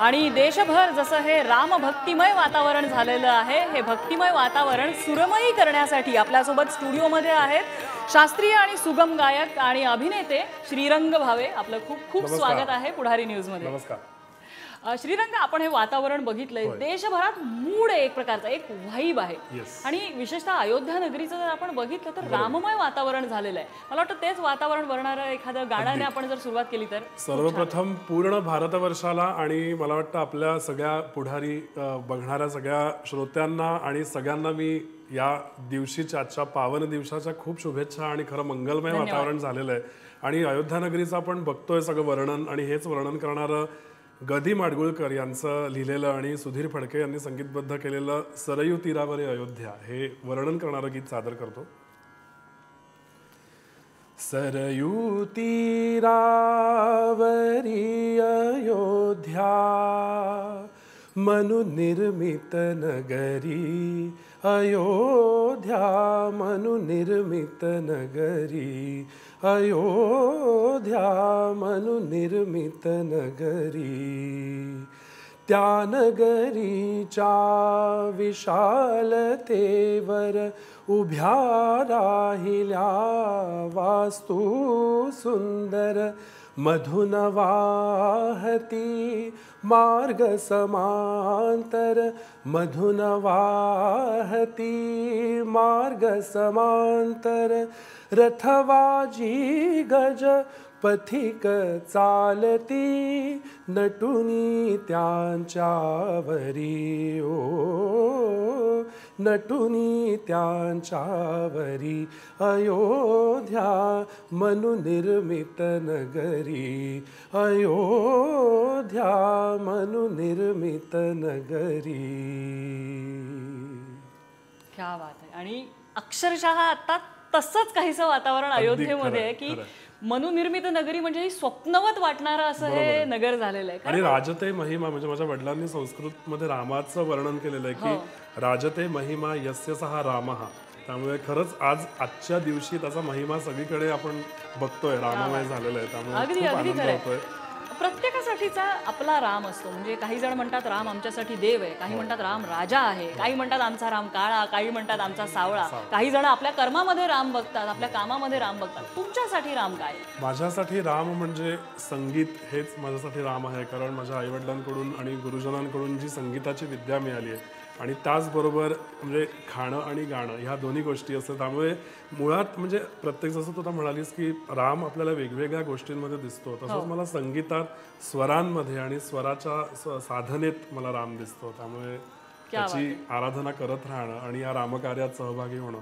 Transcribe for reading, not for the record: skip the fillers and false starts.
आणि देशभर जसं हे रामभक्तिमय वातावरण झालेलं आहे, हे भक्तिमय वातावरण सुरमयी करण्यासाठी आपल्यासोबत स्टुडिओमध्ये आहेत शास्त्रीय आणि सुगम गायक आणि अभिनेते श्रीरंग भावे. आपलं खूप खूप स्वागत आहे पुढारी न्यूज मध्ये. नमस्कार श्रीरंग, आपण हे वातावरण बघितलंय, देशभरात मूड आहे एक प्रकारचा, एक व्हाईब आहे. आणि विशेषतः अयोध्या नगरीचं जर आपण बघितलं तर राममय वातावरण झालेलं आहे. मला वाटतं तेच वातावरण वर्णणारं एखादं गाण्याने आपण जर सुरुवात केली तर. सर्वप्रथम पूर्ण भारतवर्षाला आणि मला वाटतं आपल्या सगळ्या पुढारी बघणाऱ्या सगळ्या श्रोत्यांना आणि सगळ्यांना मी या दिवशीच्या आजच्या पावन दिवसाच्या खूप शुभेच्छा. आणि खरं मंगलमय वातावरण झालेलं आहे. आणि अयोध्या नगरीचं आपण बघतोय सगळं वर्णन, आणि हेच वर्णन करणारं गदी माडगुळकर यांचं लिहिलेलं आणि सुधीर फडके यांनी संगीतबद्ध केलेलं सरयू तीरावरी अयोध्या हे वर्णन करणारं गीत सादर करतो. सरयू तीरावरी अयोध्या मनु निर्मित नगरी, अयोध्या मनु निर्मित नगरी, अयोध्या मनु निर्मित नगरी. त्या नगरीच्या विशालतेवर उभ्या राहिल्या वास्तू सुंदर, मधुन वाहती मार्ग समांतर, मधुन वाहती मार्ग समांतर. रथवाजी गज पथिक चालती, नटुनी त्यांच्यावरी ओ, नटुनी त्यांच्यावरी. अयोध्या मनु निर्मित नगरी, अयोध्या मनु निर्मित नगरी. क्या बात आहे. आणि अक्षरशः आता तसंच काहीसं वातावरण अयोध्येमध्ये आहे की मनुनिर्मित नगरी म्हणजे ही स्वप्नवत वाटणारं असं हे नगर झालेलं आहे. आणि राजते महिमा म्हणजे माझ्या वडिलांनी संस्कृत मध्ये रामाचं वर्णन केलेलं आहे की राजते महिमा यस्य सहा रामः. त्यामुळे खरंच आजच्या दिवशी त्याचा महिमा सगळीकडे आपण बघतोय, राममय झालेला आहे. त्यामुळे खूप आनंद होतोय. प्रत्येकासाठीचा आपला राम असतो. म्हणजे काही जण म्हणतात राम आमच्यासाठी देव आहे, काही म्हणतात राम राजा आहे, काही म्हणतात आमचा राम काळा, काही म्हणतात आमचा सावळा, काही जण आपल्या कर्मामध्ये राम बघतात, आपल्या कामामध्ये राम बघतात. तुमच्यासाठी राम काय? माझ्यासाठी राम म्हणजे संगीत हेच माझ्यासाठी राम आहे. कारण माझ्या आईवडिलांकडून आणि गुरुजनांकडून जी संगीताची विद्या मिळाली आहे, आणि त्याचबरोबर म्हणजे खाणं आणि गाणं ह्या दोन्ही गोष्टी असतात. त्यामुळे मुळात म्हणजे प्रत्येक जसं तू म्हणालीस की राम आपल्याला वेगवेगळ्या गोष्टींमध्ये दिसतो, तसंच मला संगीतात स्वरांमध्ये आणि स्वराच्या साधनेत मला राम दिसतो. त्यामुळे त्याची आराधना करत राहणं आणि या रामकार्यात सहभागी होणं